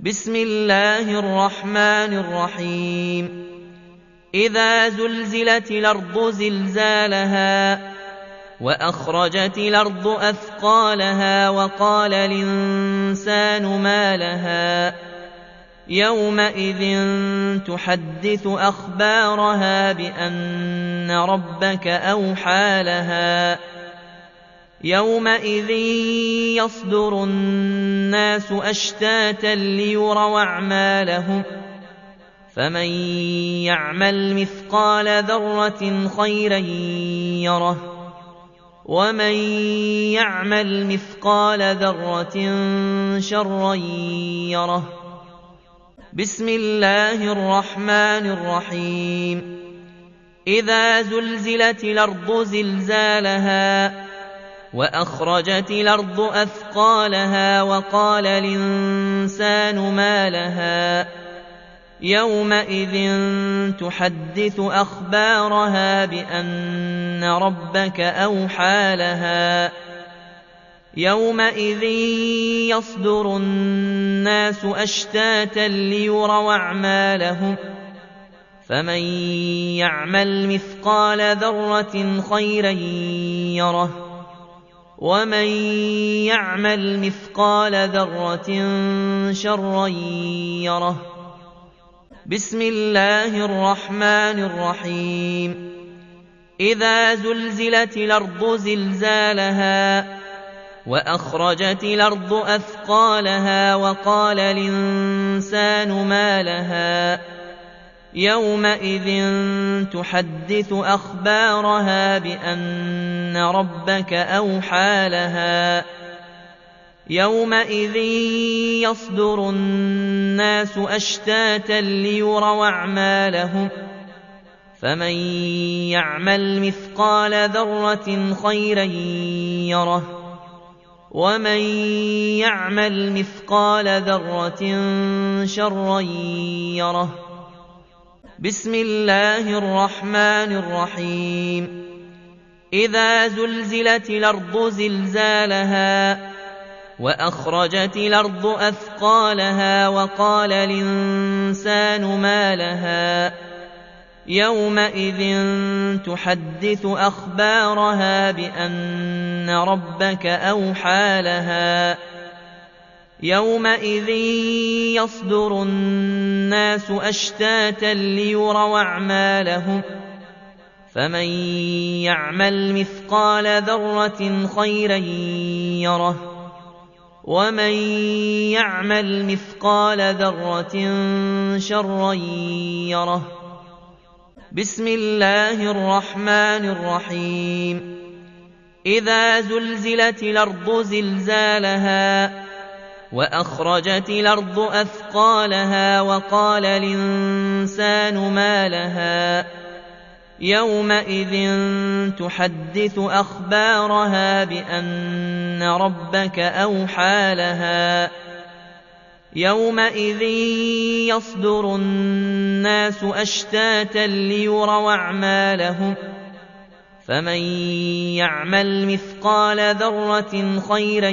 بسم الله الرحمن الرحيم. إذا زلزلت الأرض زلزالها وأخرجت الأرض أثقالها وقال الإنسان ما لها يومئذ تحدث أخبارها بأن ربك أوحى لها يومئذ يصدر الناس أشتاتا ليروا أعمالهم فمن يعمل مثقال ذرة خيرا يره ومن يعمل مثقال ذرة شرا يره. بسم الله الرحمن الرحيم. إذا زلزلت الأرض زلزالها وأخرجت الأرض أثقالها وقال الإنسان ما لها يومئذ تحدث أخبارها بأن ربك أوحى لها يومئذ يصدر الناس أشتاتا ليروا أعمالهم فمن يعمل مثقال ذرة خيرا يره ومن يعمل مثقال ذرة شرا يره. بسم الله الرحمن الرحيم. إذا زلزلت الأرض زلزالها وأخرجت الأرض أثقالها وقال الإنسان ما لها يومئذ تحدث أخبارها بأن ربك أوحى لها يومئذ يصدر الناس أشتاتا ليروا أعمالهم فمن يعمل مثقال ذرة خيرا يره ومن يعمل مثقال ذرة شرا يره. بسم الله الرحمن الرحيم. إذا زلزلت الأرض زلزالها وأخرجت الأرض أثقالها وقال الإنسان ما لها يومئذ تحدث أخبارها بأن ربك أوحى لها يومئذ يصدر الناس أشتاتا ليروا أعمالهم فمن يعمل مثقال ذرة خيرا يره ومن يعمل مثقال ذرة شرا يره. بسم الله الرحمن الرحيم. إذا زلزلت الأرض زلزالها وأخرجت الأرض أثقالها وقال الإنسان ما لها يومئذ تحدث أخبارها بأن ربك أوحى لها يومئذ يصدر الناس أشتاتا ليروا أعمالهم فمن يعمل مثقال ذرة خيرا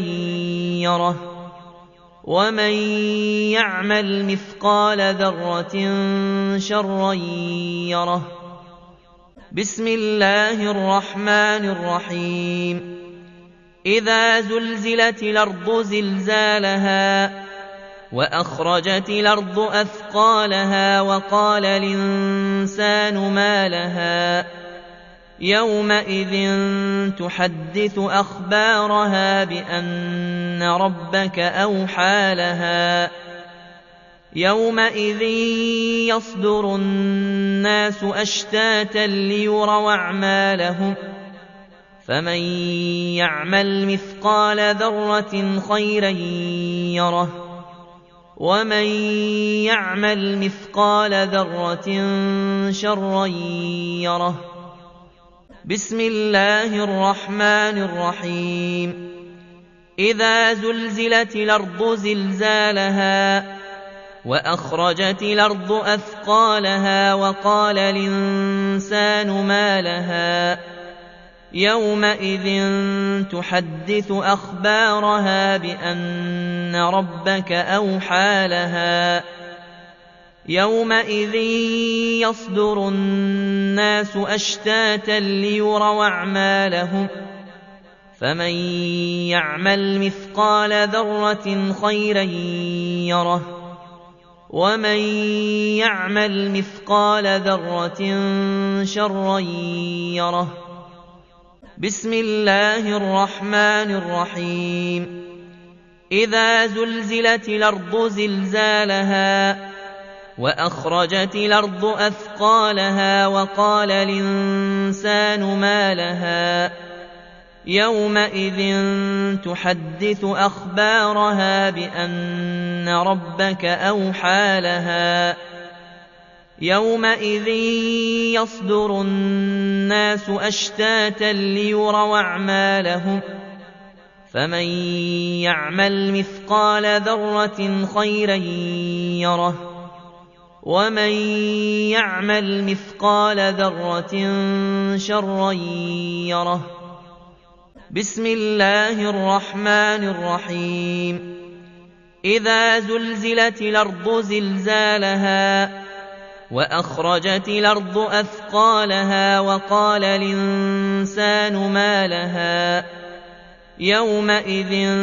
يره ومن يعمل مثقال ذرة شرا يره. بسم الله الرحمن الرحيم. إذا زلزلت الأرض زلزالها وأخرجت الأرض أثقالها وقال الإنسان ما لها يومئذ تحدث أخبارها بأن ربك أوحى لها يومئذ يصدر الناس أشتاتا ليروا أعمالهم فمن يعمل مثقال ذرة خيرا يره ومن يعمل مثقال ذرة شرا يره. بسم الله الرحمن الرحيم. إذا زلزلت الأرض زلزالها وأخرجت الأرض أثقالها وقال الإنسان ما لها يومئذ تحدث أخبارها بأن ربك أوحى لها يومئذ يصدر الناس أشتاتا ليروا أعمالهم فمن يعمل مثقال ذرة خيرا يره ومن يعمل مثقال ذرة شرا يره بسم الله الرحمن الرحيم إذا زلزلت الأرض زلزالها وأخرجت الأرض أثقالها وقال الإنسان ما لها يومئذ تحدث أخبارها بأن ربك أوحى لها يومئذ يصدر الناس أشتاتا ليروا أعمالهم فمن يعمل مثقال ذرة خيرا يره ومن يعمل مثقال ذرة شرا يره بسم الله الرحمن الرحيم إذا زلزلت الأرض زلزالها وأخرجت الأرض أثقالها وقال الإنسان ما لها يومئذ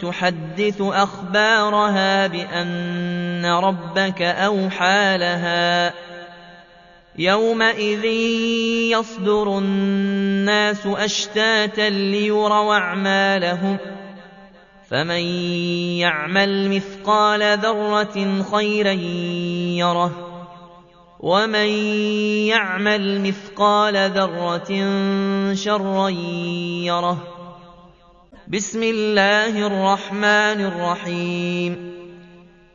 تحدث أخبارها بأن ربك أوحى لها يومئذ يصدر الناس أشتاتا ليروا أعمالهم فمن يعمل مثقال ذرة خيرا يره ومن يعمل مثقال ذرة شرا يره بسم الله الرحمن الرحيم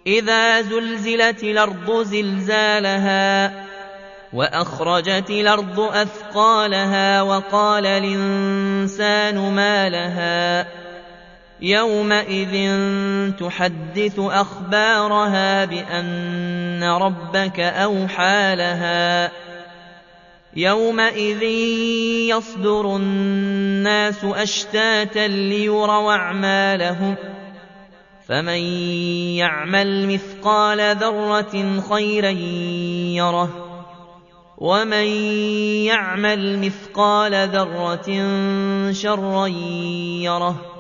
إذا زلزلت الأرض زلزالها وأخرجت الأرض أثقالها وقال الإنسان ما لها يومئذ تحدث أخبارها بأن ربك أوحى لها يومئذ يصدر الناس أشتاتا ليروا أعمالهم فمن يعمل مثقال ذرة خيرا يره ومن يعمل مثقال ذرة شرا يره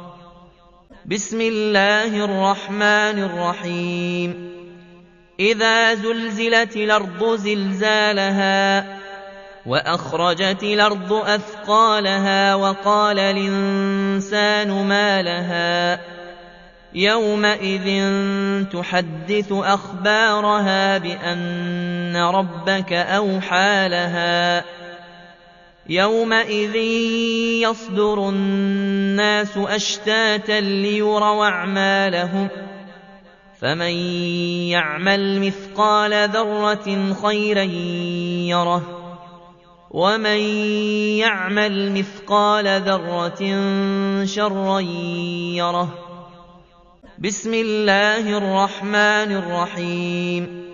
بسم الله الرحمن الرحيم إذا زلزلت الأرض زلزالها وأخرجت الأرض أثقالها وقال الإنسان ما لها يومئذ تحدث أخبارها بأن ربك أوحى لها يومئذ يصدر الناس أشتاتا ليروا أعمالهم فمن يعمل مثقال ذرة خيرا يره ومن يعمل مثقال ذرة شرا يره بسم الله الرحمن الرحيم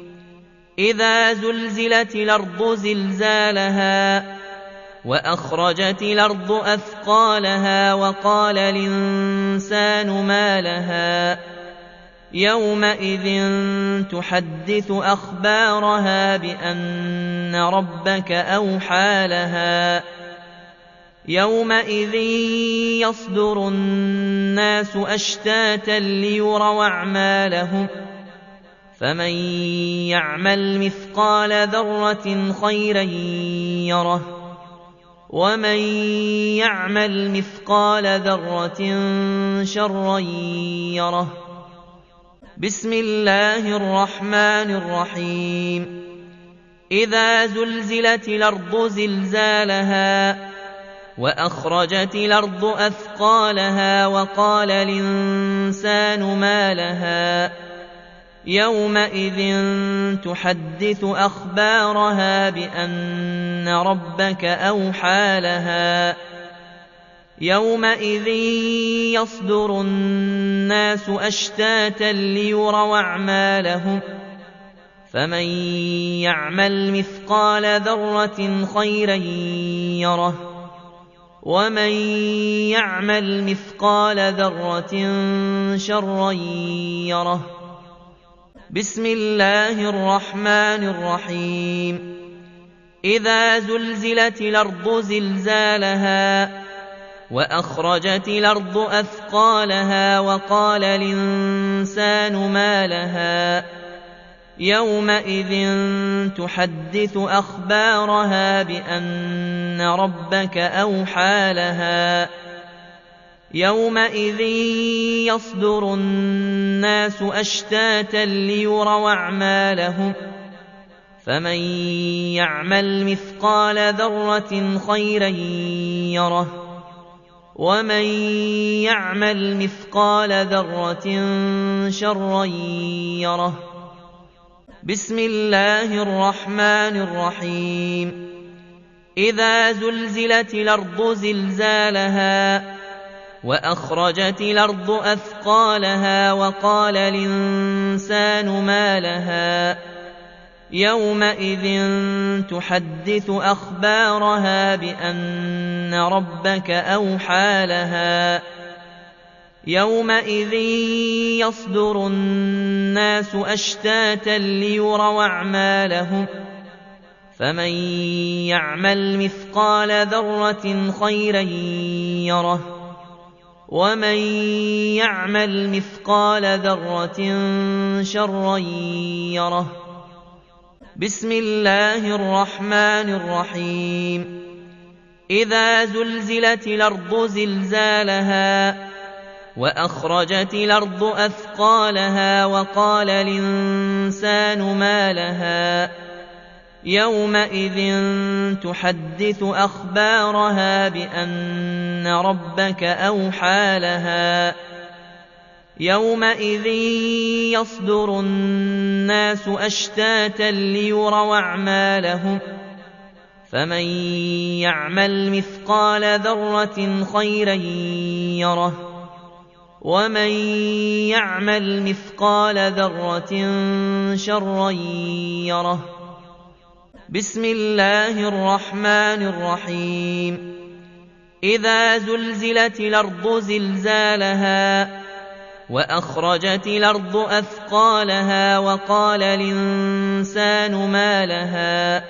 إذا زلزلت الأرض زلزالها وأخرجت الأرض أثقالها وقال الإنسان ما لها يومئذ تحدث أخبارها بأن ربك أوحى لها يومئذ يصدر الناس أشتاتا ليروا أعمالهم فمن يعمل مثقال ذرة خيرا يره ومن يعمل مثقال ذرة شرا يره بسم الله الرحمن الرحيم إذا زلزلت الأرض زلزالها وأخرجت الأرض أثقالها وقال الإنسان ما لها يومئذ تحدث أخبارها بأن ربك أوحى لها يومئذ يصدر الناس أشتاتا ليروا أعمالهم فمن يعمل مثقال ذرة خيرا يره ومن يعمل مثقال ذرة شرا يره. بسم الله الرحمن الرحيم. إذا زلزلت الأرض زلزالها وأخرجت الأرض أثقالها وقال الإنسان ما لها يومئذ تحدث أخبارها بأن ربك أوحى لها. يومئذ يصدر الناس أشتاتا ليروا أعمالهم فمن يعمل مثقال ذرة خيرا يره ومن يعمل مثقال ذرة شرا يره. بسم الله الرحمن الرحيم. إذا زلزلت الأرض زلزالها وأخرجت الأرض أثقالها وقال الإنسان ما لها يومئذ تحدث أخبارها بأن ربك أوحى لها. يومئذ يصدر الناس أشتاتا ليروا أعمالهم فمن يعمل مثقال ذرة خيرا يره ومن يعمل مثقال ذرة شرا يره. بسم الله الرحمن الرحيم. إذا زلزلت الأرض زلزالها وأخرجت الأرض أثقالها وقال الإنسان ما لها يومئذ تحدث أخبارها بأن ربك أوحى لها. يومئذ يصدر الناس أشتاتا ليروا أعمالهم فمن يعمل مثقال ذرة خيرا يره ومن يعمل مثقال ذرة شرا يره. بسم الله الرحمن الرحيم. إذا زلزلت الأرض زلزالها وأخرجت الأرض أثقالها وقال الإنسان ما لها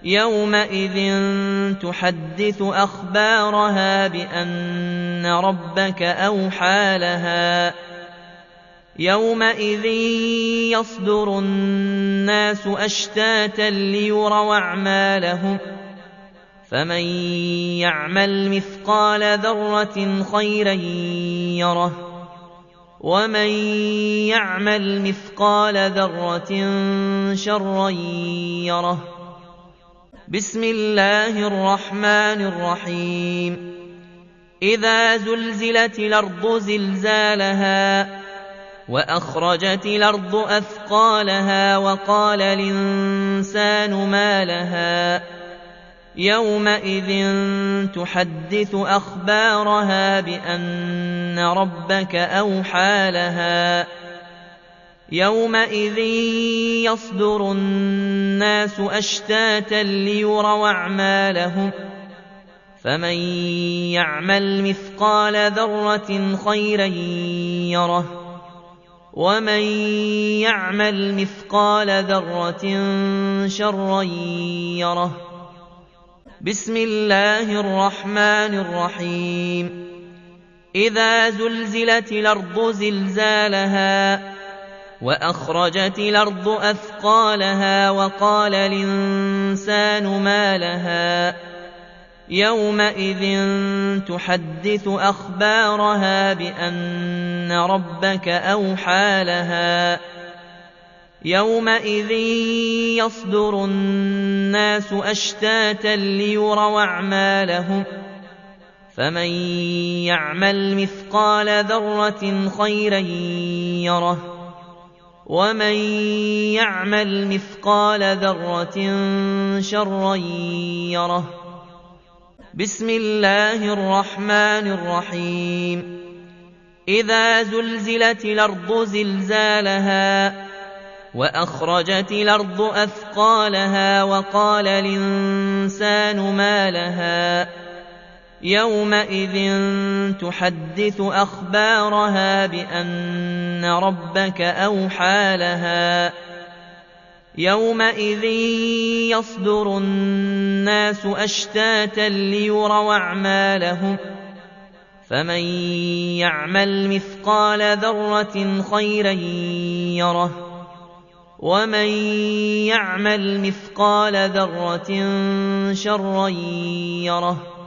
يومئذ تحدث أخبارها بأن ربك أوحى لها. يومئذ يصدر الناس أشتاتا ليروا أعمالهم فمن يعمل مثقال ذرة خيرا يره ومن يعمل مثقال ذرة شرا يره. بسم الله الرحمن الرحيم. إذا زلزلت الأرض زلزالها وأخرجت الأرض أثقالها وقال الإنسان ما لها يومئذ تحدث أخبارها بأن ربك أوحى لها. يومئذ يصدر الناس أشتاتا ليروا أعمالهم فمن يعمل مثقال ذرة خيرا يره ومن يعمل مثقال ذرة شرا يره. بسم الله الرحمن الرحيم. إذا زلزلت الأرض زلزالها وأخرجت الأرض أثقالها وقال الإنسان ما لها يومئذ تحدث أخبارها بأن ربك أوحى لها. يومئذ يصدر الناس أشتاتا ليروا أعمالهم فمن يعمل مثقال ذرة خيرا يره ومن يعمل مثقال ذرة شرا يره. بسم الله الرحمن الرحيم. إذا زلزلت الأرض زلزالها وأخرجت الأرض أثقالها وقال الإنسان ما لها يومئذ تحدث أخبارها بأن ربك أوحى لها يومئذ يصدر الناس أشتاتا ليروا أعمالهم فمن يعمل مثقال ذرة خيرا يره ومن يعمل مثقال ذرة شرا يره